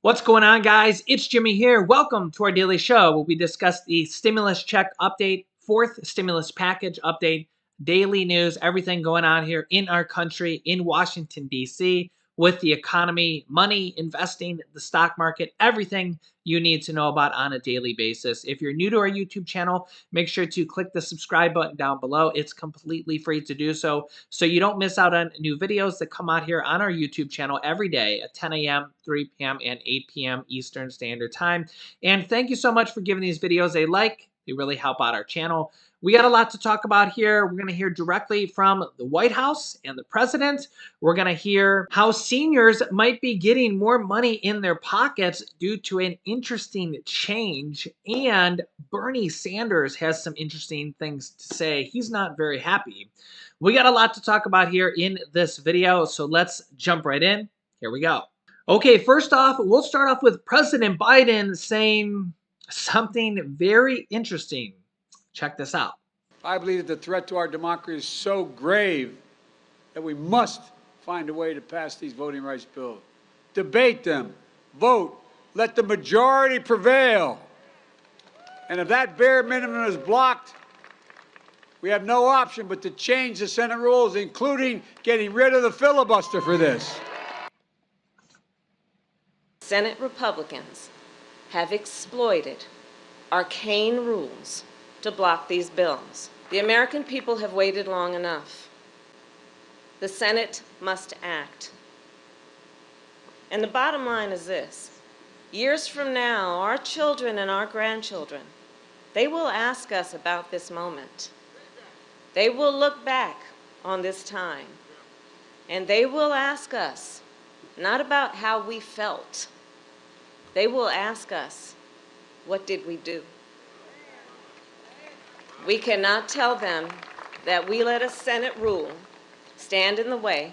What's going on, guys? It's Jimmy here. Welcome to our daily show where we discuss the stimulus check update, fourth stimulus package update, daily news, everything going on here in our country, in Washington, D.C., with the economy, money, investing, the stock market, everything you need to know about on a daily basis. If you're new to our YouTube channel, make sure to click the subscribe button down below. It's completely free to do so you don't miss out on new videos that come out here on our YouTube channel every day at 10 a.m., 3 p.m., and 8 p.m. Eastern Standard Time. And thank you so much for giving these videos a like. They really help out our channel. We got a lot to talk about here. We're going to hear directly from the White House and the president. We're going to hear how seniors might be getting more money in their pockets due to an interesting change. And Bernie Sanders has some interesting things to say. He's not very happy. We got a lot to talk about here in this video, so let's jump right in. Here we go. Okay, first off, we'll start off with President Biden saying something very interesting. Check this out. I believe that the threat to our democracy is so grave that we must find a way to pass these voting rights bills. Debate them, vote, let the majority prevail. And if that bare minimum is blocked, we have no option but to change the Senate rules, including getting rid of the filibuster for this. Senate Republicans have exploited arcane rules to block these bills. The American people have waited long enough. The Senate must act. And the bottom line is this: years from now, our children and our grandchildren, they will ask us about this moment. They will look back on this time, and they will ask us not about how we felt. They will ask us, what did we do? We cannot tell them that we let a Senate rule stand in the way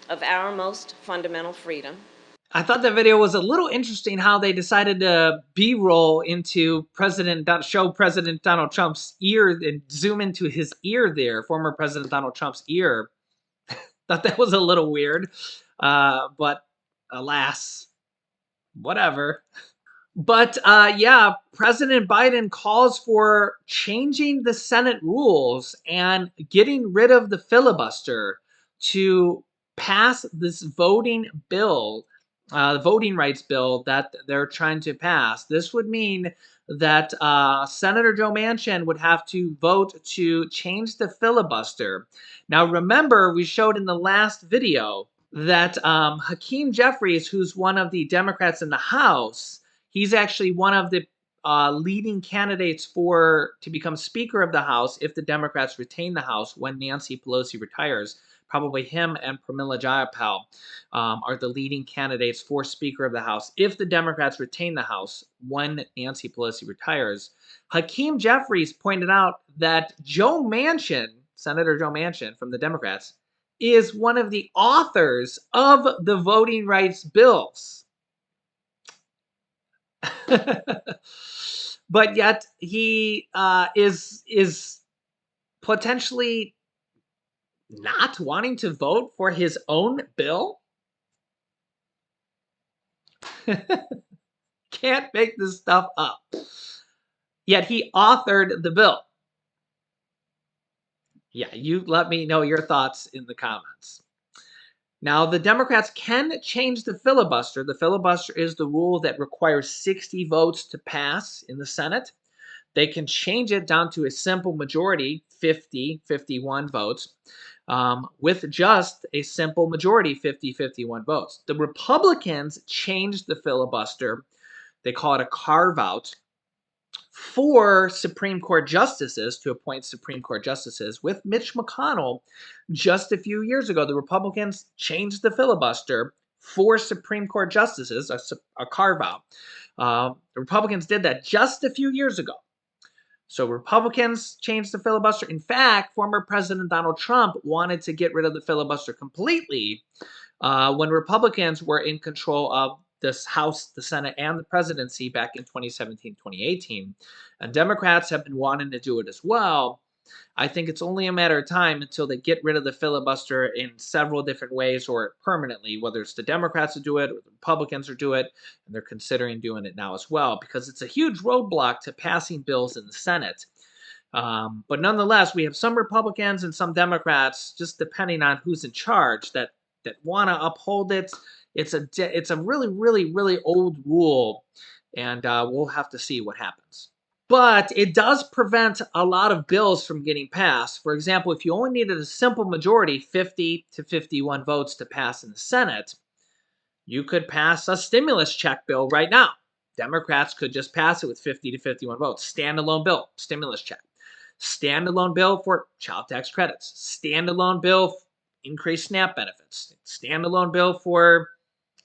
of our most fundamental freedom. I thought that video was a little interesting how they decided to B-roll into show President Donald Trump's ear and zoom into his ear there, former President Donald Trump's ear. Thought that was a little weird, but alas, whatever. But yeah, President Biden calls for changing the Senate rules and getting rid of the filibuster to pass this voting bill, the voting rights bill that they're trying to pass. This would mean that Senator Joe Manchin would have to vote to change the filibuster. Now, remember, we showed in the last video that Hakeem Jeffries, who's one of the Democrats in the House, he's actually one of the leading candidates to become Speaker of the House if the Democrats retain the House when Nancy Pelosi retires. Probably him and Pramila Jayapal are the leading candidates for Speaker of the House if the Democrats retain the House when Nancy Pelosi retires. Hakeem Jeffries pointed out that Senator Joe Manchin from the Democrats, is one of the authors of the voting rights bills. But yet he is potentially not wanting to vote for his own bill. Can't make this stuff up. Yet he authored the bill. Yeah, you let me know your thoughts in the comments. Now, the Democrats can change the filibuster. The filibuster is the rule that requires 60 votes to pass in the Senate. They can change it down to a simple majority, 51 votes, with just a simple majority, 51 votes. The Republicans changed the filibuster. They call it a carve-out for Supreme Court justices, to appoint Supreme Court justices. With Mitch McConnell, just a few years ago, the Republicans changed the filibuster for Supreme Court justices, a carve-out. The Republicans did that just a few years ago. So Republicans changed the filibuster. In fact, former President Donald Trump wanted to get rid of the filibuster completely when Republicans were in control of this House, the Senate, and the presidency back in 2017, 2018. And Democrats have been wanting to do it as well. I think it's only a matter of time until they get rid of the filibuster in several different ways or permanently, whether it's the Democrats who do it or the Republicans who do it, and they're considering doing it now as well, because it's a huge roadblock to passing bills in the Senate. But nonetheless, we have some Republicans and some Democrats, just depending on who's in charge, that want to uphold it. It's a really really really old rule, and we'll have to see what happens. But it does prevent a lot of bills from getting passed. For example, if you only needed a simple majority, 50 to 51 votes to pass in the Senate, you could pass a stimulus check bill right now. Democrats could just pass it with 50 to 51 votes. Standalone bill, stimulus check. Standalone bill for child tax credits. Standalone bill, increased SNAP benefits. Standalone bill for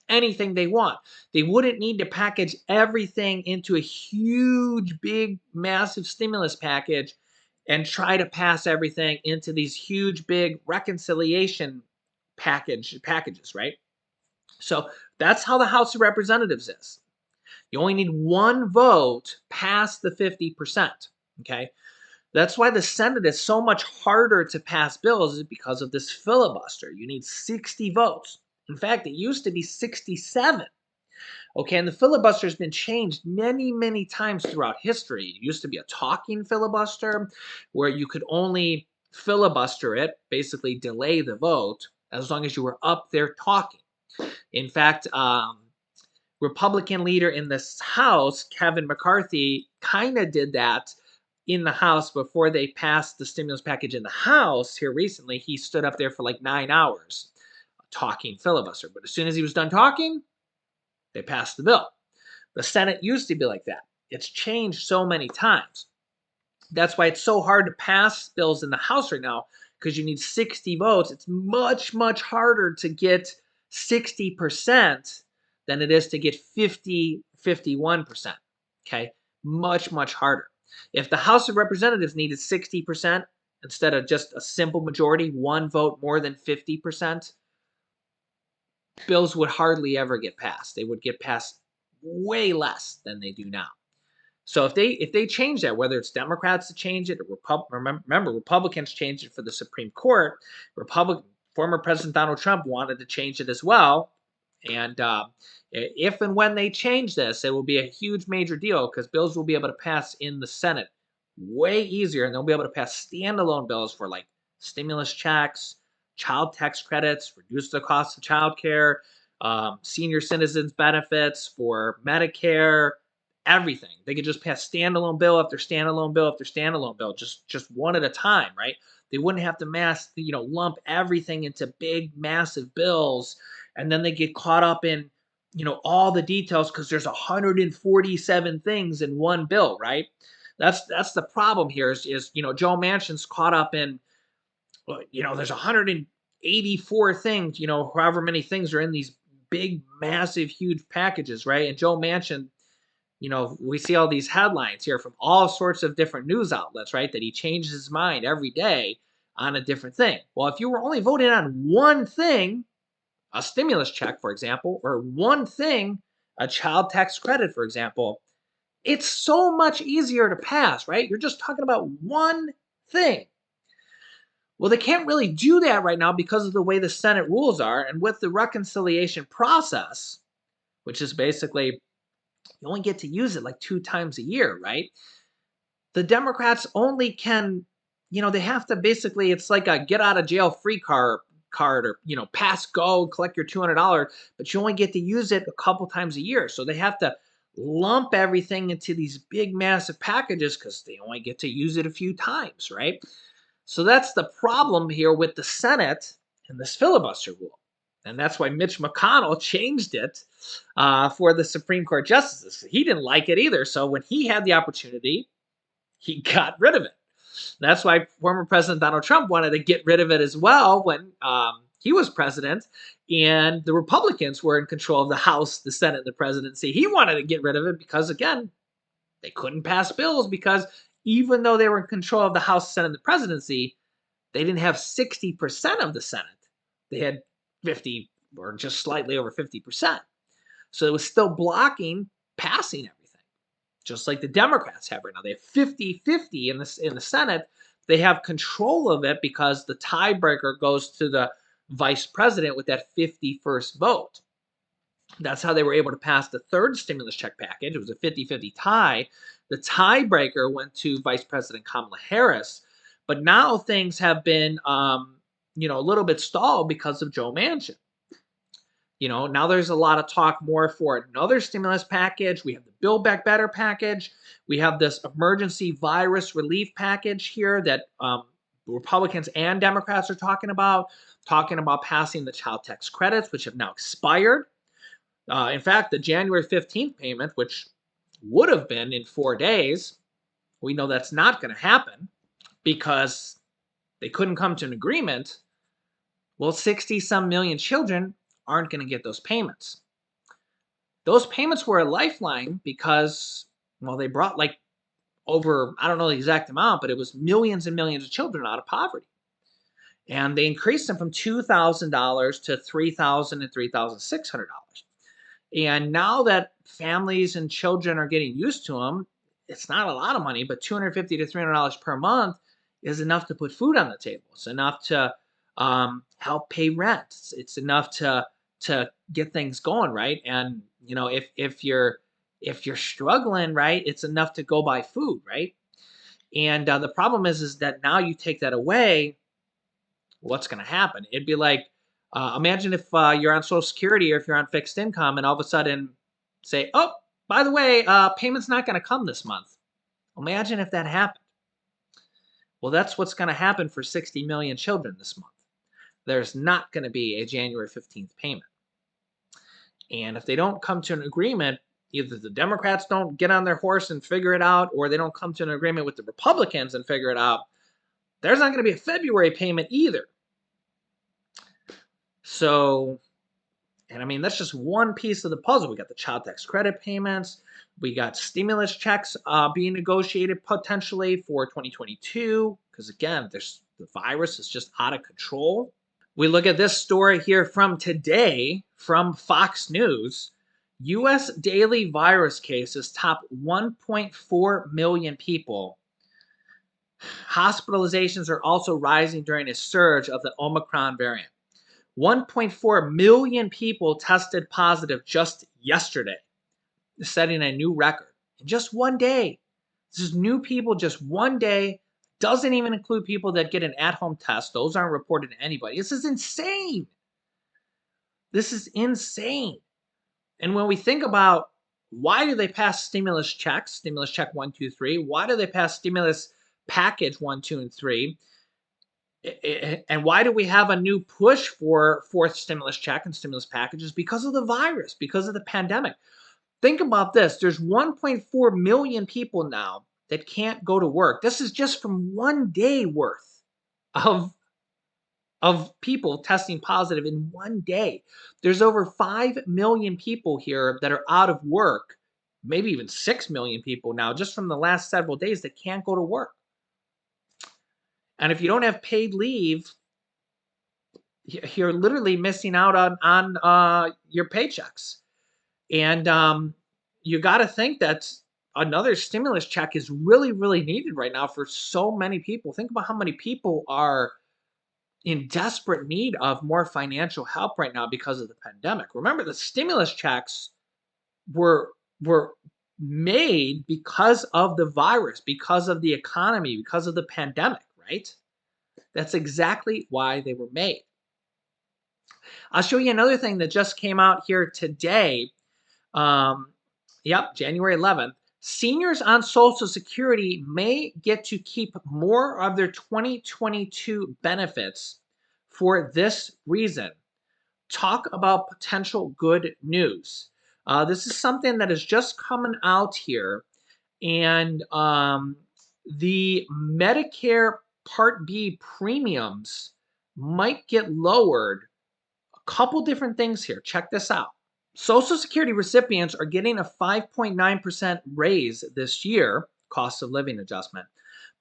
anything they want. They wouldn't need to package everything into a huge, big, massive stimulus package and try to pass everything into these huge, big reconciliation packages, right? So that's how the House of Representatives is. You only need one vote past the 50%. Okay. That's why the Senate is so much harder to pass bills, is because of this filibuster. You need 60 votes. In fact, it used to be 67. Okay, and the filibuster has been changed many, many times throughout history. It used to be a talking filibuster where you could only filibuster it, basically delay the vote, as long as you were up there talking. In fact, Republican leader in this House, Kevin McCarthy, kind of did that in the House before they passed the stimulus package in the House here recently. He stood up there for like 9 hours talking filibuster. But as soon as he was done talking, they passed the bill. The Senate used to be like that. It's changed so many times. That's why it's so hard to pass bills in the House right now, because you need 60 votes. It's much, much harder to get 60% than it is to get 50, 51%. Okay? Much, much harder. If the House of Representatives needed 60% instead of just a simple majority, one vote more than 50%, bills would hardly ever get passed. They would get passed way less than they do now. So if they change that, whether it's Democrats to change it, or remember Republicans changed it for the Supreme Court. Former President Donald Trump wanted to change it as well, and if and when they change this, it will be a huge major deal, because bills will be able to pass in the Senate way easier, and they'll be able to pass standalone bills for like stimulus checks, child tax credits, reduce the cost of childcare, senior citizens benefits for Medicare, everything. They could just pass standalone bill after standalone bill after standalone bill, just one at a time, right? They wouldn't have to lump everything into big, massive bills, and then they get caught up in, all the details, because there's 147 things in one bill, right? That's the problem here. Is Joe Manchin's caught up in, there's 184 things, however many things are in these big, massive, huge packages, right? And Joe Manchin, we see all these headlines here from all sorts of different news outlets, right? That he changes his mind every day on a different thing. Well, if you were only voting on one thing, a stimulus check, for example, or one thing, a child tax credit, for example, it's so much easier to pass, right? You're just talking about one thing. Well, they can't really do that right now because of the way the Senate rules are. And with the reconciliation process, which is basically you only get to use it like 2 times a year, right? The Democrats only can, they have to basically, it's like a get out of jail free card, or, pass go, collect your $200, but you only get to use it a couple times a year. So they have to lump everything into these big, massive packages because they only get to use it a few times, right? So that's the problem here with the Senate and this filibuster rule. And that's why Mitch McConnell changed it for the Supreme Court justices. He didn't like it either. So when he had the opportunity, he got rid of it. That's why former President Donald Trump wanted to get rid of it as well when he was president, and the Republicans were in control of the House, the Senate, and the presidency. He wanted to get rid of it because, again, they couldn't pass bills, because even though they were in control of the House, Senate, and the presidency, they didn't have 60% of the Senate. They had 50, or just slightly over 50%. So it was still blocking passing everything, just like the Democrats have right now. They have 50-50 in the Senate, they have control of it because the tiebreaker goes to the vice president with that 51st vote. That's how they were able to pass the third stimulus check package. It was a 50-50 tie. The tiebreaker went to Vice President Kamala Harris. But now things have been, a little bit stalled because of Joe Manchin. Now there's a lot of talk more for another stimulus package. We have the Build Back Better package. We have this emergency virus relief package here that Republicans and Democrats are talking about passing the child tax credits, which have now expired. In fact, the January 15th payment, which would have been in 4 days, we know that's not going to happen because they couldn't come to an agreement. Well, 60-some million children aren't going to get those payments. Those payments were a lifeline because, well, they brought like over, I don't know the exact amount, but it was millions and millions of children out of poverty. And they increased them from $2,000 to $3,000 and $3,600. And now that families and children are getting used to them, it's not a lot of money, but $250 to $300 per month is enough to put food on the table. It's enough to help pay rent. It's enough to get things going, right? And if you're struggling, right, it's enough to go buy food, right? And the problem is that now you take that away, what's going to happen? It'd be like, imagine if you're on Social Security or if you're on fixed income and all of a sudden say, oh, by the way, payment's not going to come this month. Imagine if that happened. Well, that's what's going to happen for 60 million children this month. There's not going to be a January 15th payment. And if they don't come to an agreement, either the Democrats don't get on their horse and figure it out, or they don't come to an agreement with the Republicans and figure it out, there's not going to be a February payment either. So, and I mean, that's just one piece of the puzzle. We got the child tax credit payments. We got stimulus checks being negotiated potentially for 2022. Because again, the virus is just out of control. We look at this story here from today from Fox News. U.S. daily virus cases top 1.4 million people. Hospitalizations are also rising during a surge of the Omicron variant. 1.4 million people tested positive just yesterday, setting a new record in just one day. This is new people just one day. Doesn't even include people that get an at-home test. Those aren't reported to anybody. This is insane. This is insane. And when we think about why do they pass stimulus checks, stimulus check 1, 2, 3, why do they pass stimulus package 1, 2, and 3? And why do we have a new push for fourth stimulus check and stimulus packages? Because of the virus, because of the pandemic. Think about this. There's 1.4 million people now that can't go to work. This is just from one day worth of people testing positive in one day. There's over 5 million people here that are out of work, maybe even 6 million people now just from the last several days that can't go to work. And if you don't have paid leave, you're literally missing out on your paychecks. And you got to think that another stimulus check is really, really needed right now for so many people. Think about how many people are in desperate need of more financial help right now because of the pandemic. Remember, the stimulus checks were made because of the virus, because of the economy, because of the pandemic, right? That's exactly why they were made. I'll show you another thing that just came out here today. January 11th. Seniors on Social Security may get to keep more of their 2022 benefits for this reason. Talk about potential good news. This is something that is just coming out here, and the Medicare Part B premiums might get lowered. A couple different things here. Check this out. Social Security recipients are getting a 5.9% raise this year, cost of living adjustment,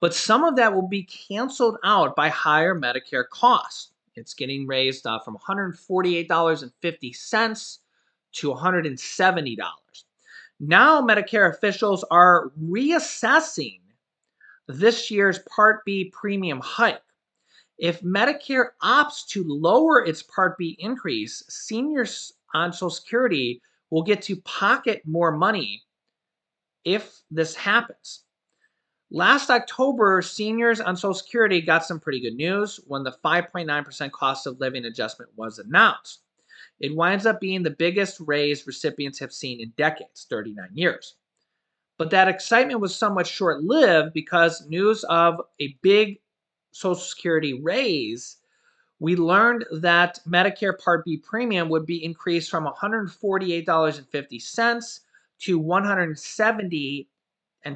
but some of that will be canceled out by higher Medicare costs. It's getting raised from $148.50 to $170. Now Medicare officials are reassessing this year's Part B premium hike. If Medicare opts to lower its Part B increase, seniors on Social Security will get to pocket more money if this happens. Last October, seniors on Social Security got some pretty good news when the 5.9% cost of living adjustment was announced. It winds up being the biggest raise recipients have seen in decades, 39 years. But that excitement was somewhat short lived because news of a big Social Security raise, we learned that Medicare Part B premium would be increased from $148.50 to $170.10 in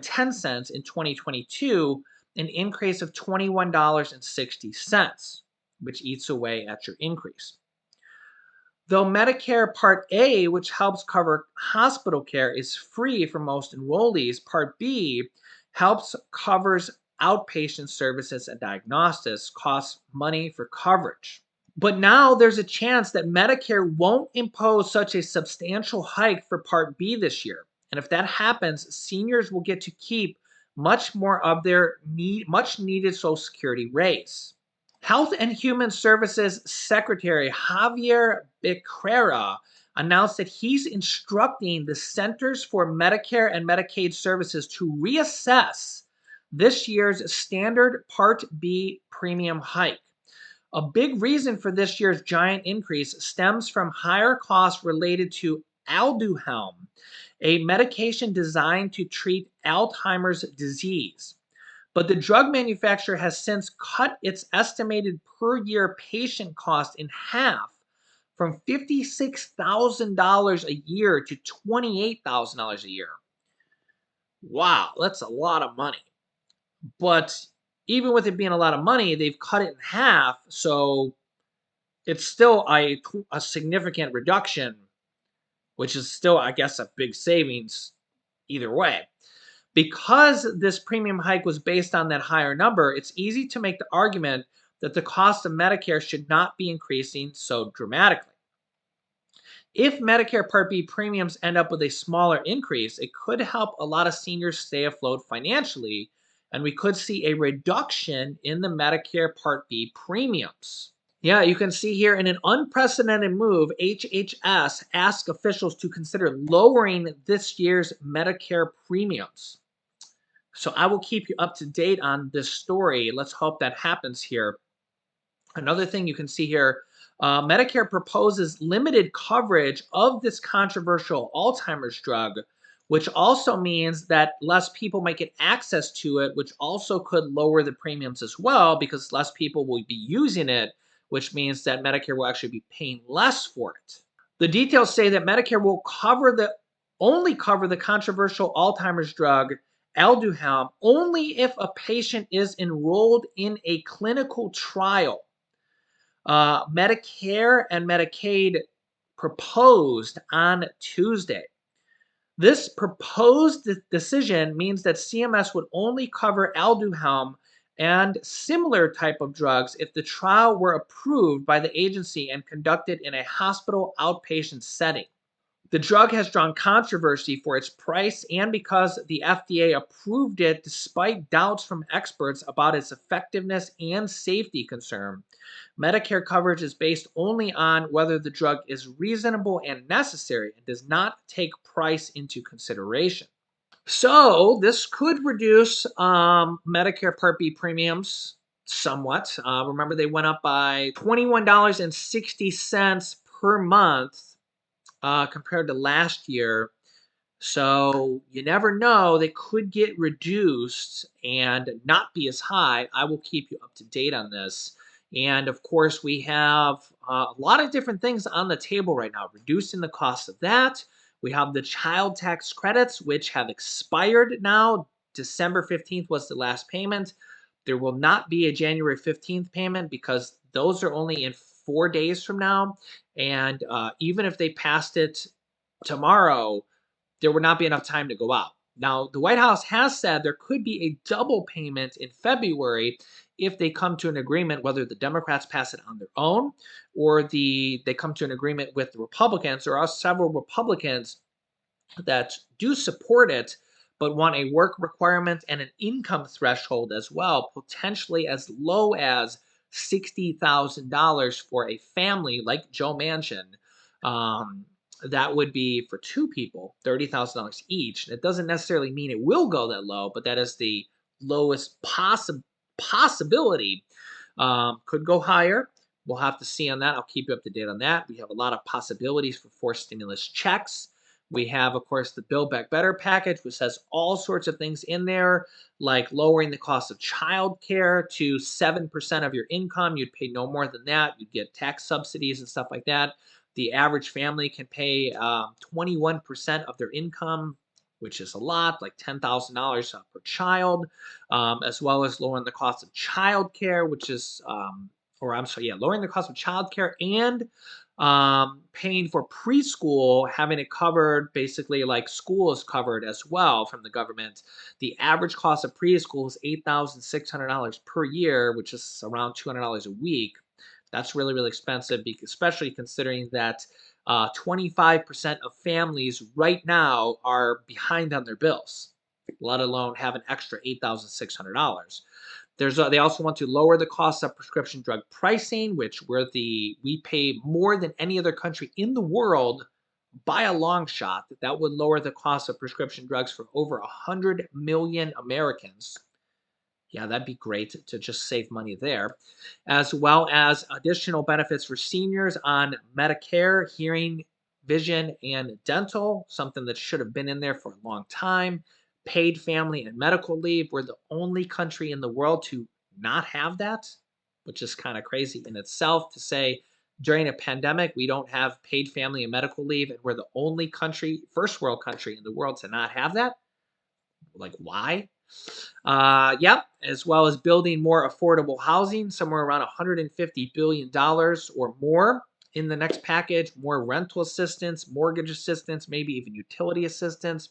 2022, an increase of $21.60, which eats away at your increase. Though Medicare Part A, which helps cover hospital care, is free for most enrollees, Part B helps covers outpatient services and diagnostics, costs money for coverage. But now there's a chance that Medicare won't impose such a substantial hike for Part B this year. And if that happens, seniors will get to keep much more of their much needed Social Security raise. Health and Human Services Secretary Javier Becerra announced that he's instructing the Centers for Medicare and Medicaid Services to reassess this year's standard Part B premium hike. A big reason for this year's giant increase stems from higher costs related to Alduhelm, a medication designed to treat Alzheimer's disease. But the drug manufacturer has since cut its estimated per year patient cost in half from $56,000 a year to $28,000 a year. Wow, that's a lot of money. But even with it being a lot of money, they've cut it in half. So it's still a significant reduction, which is still, I guess, a big savings either way. Because this premium hike was based on that higher number, it's easy to make the argument that the cost of Medicare should not be increasing so dramatically. If Medicare Part B premiums end up with a smaller increase, it could help a lot of seniors stay afloat financially, and we could see a reduction in the Medicare Part B premiums. Yeah, you can see here in an unprecedented move, HHS asked officials to consider lowering this year's Medicare premiums. So I will keep you up to date on this story. Let's hope that happens here. Another thing you can see here, Medicare proposes limited coverage of this controversial Alzheimer's drug, which also means that less people might get access to it, which also could lower the premiums as well because less people will be using it, which means that Medicare will actually be paying less for it. The details say that Medicare will only cover the controversial Alzheimer's drug Alduhelm only if a patient is enrolled in a clinical trial. Medicare and Medicaid proposed on Tuesday. This proposed decision means that CMS would only cover Alduhelm and similar type of drugs if the trial were approved by the agency and conducted in a hospital outpatient setting. The drug has drawn controversy for its price and because the FDA approved it despite doubts from experts about its effectiveness and safety concern. Medicare coverage is based only on whether the drug is reasonable and necessary and does not take price into consideration. So this could reduce Medicare Part B premiums somewhat. Remember, they went up by $21.60 per month compared to last year. So you never know, they could get reduced and not be as high. I will keep you up to date on this. And of course, we have a lot of different things on the table right now, reducing the cost of that. We have the child tax credits, which have expired now. December 15th was the last payment. There will not be a January 15th payment because those are only in 4 days from now. And even if they passed it tomorrow, there would not be enough time to go out. Now, the White House has said there could be a double payment in February if they come to an agreement, whether the Democrats pass it on their own or they come to an agreement with the Republicans. There are several Republicans that do support it, but want a work requirement and an income threshold as well, potentially as low as $60,000 for a family like Joe Manchin. Um, that would be for two people, $30,000 each. It doesn't necessarily mean it will go that low, but that is the lowest possibility. Could go higher. We'll have to see on that. I'll keep you up to date on that. We have a lot of possibilities for forced stimulus checks. We have, of course, the Build Back Better package, which has all sorts of things in there, like lowering the cost of childcare to 7% of your income. You'd pay no more than that. You'd get tax subsidies and stuff like that. The average family can pay 21% of their income, which is a lot, like $10,000 per child, as well as lowering the cost of childcare, which is, or I'm sorry, yeah, lowering the cost of childcare and paying for preschool, having it covered basically like school is covered as well from the government. The average cost of preschool is $8,600 per year, which is around $200 a week. That's really, really expensive, especially considering that 25% of families right now are behind on their bills, let alone have an extra $8,600. They also want to lower the cost of prescription drug pricing, which we pay more than any other country in the world by a long shot. That would lower the cost of prescription drugs for over 100 million Americans. Yeah, that'd be great to just save money there, as well as additional benefits for seniors on Medicare, hearing, vision, and dental, something that should have been in there for a long time. Paid family and medical leave. We're the only country in the world to not have that, which is kind of crazy in itself to say during a pandemic, we don't have paid family and medical leave, and we're the only country, first world country in the world to not have that. Like, why? Yep, as well as building more affordable housing, somewhere around $150 billion or more in the next package, more rental assistance, mortgage assistance, maybe even utility assistance.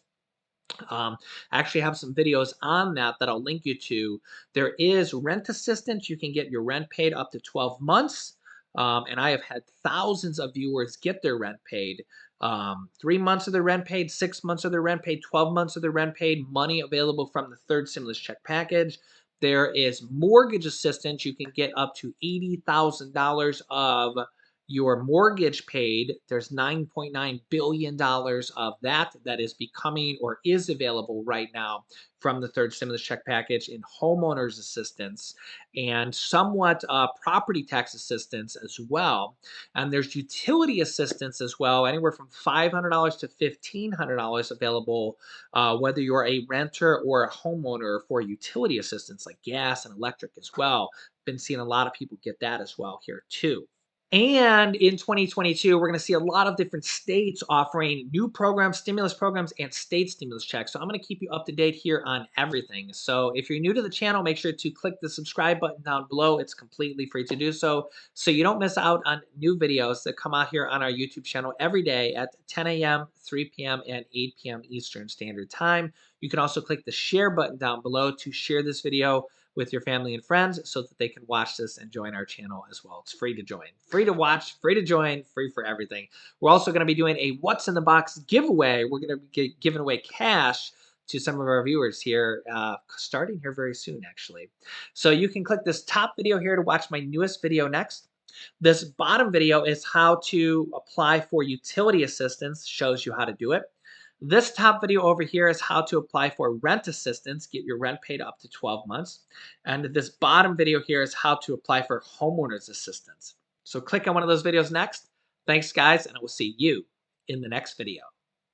I actually have some videos on that I'll link you to. There is rent assistance. You can get your rent paid up to 12 months. And I have had thousands of viewers get their rent paid. 3 months of their rent paid, 6 months of their rent paid, 12 months of their rent paid, money available from the third stimulus check package. There is mortgage assistance. You can get up to $80,000 of your mortgage paid. There's $9.9 billion of that is becoming or is available right now from the third stimulus check package in homeowners assistance and somewhat property tax assistance as well. And there's utility assistance as well, anywhere from $500 to $1,500 available, whether you're a renter or a homeowner for utility assistance like gas and electric as well. Been seeing a lot of people get that as well here too. And in 2022, we're going to see a lot of different states offering new programs, stimulus programs, and state stimulus checks. So I'm going to keep you up to date here on everything. So if you're new to the channel, make sure to click the subscribe button down below. It's completely free to do so you don't miss out on new videos that come out here on our YouTube channel every day at 10 a.m., 3 p.m., and 8 p.m. Eastern Standard Time. You can also click the share button down below to share this video with your family and friends so that they can watch this and join our channel as well. It's free to join, free to watch, free to join, free for everything. We're also going to be doing a What's in the Box giveaway. We're going to be giving away cash to some of our viewers here, starting here very soon, actually. So you can click this top video here to watch my newest video next. This bottom video is how to apply for utility assistance, shows you how to do it. This top video over here is how to apply for rent assistance, get your rent paid up to 12 months. And this bottom video here is how to apply for homeowners assistance. So click on one of those videos next. Thanks, guys, and I will see you in the next video.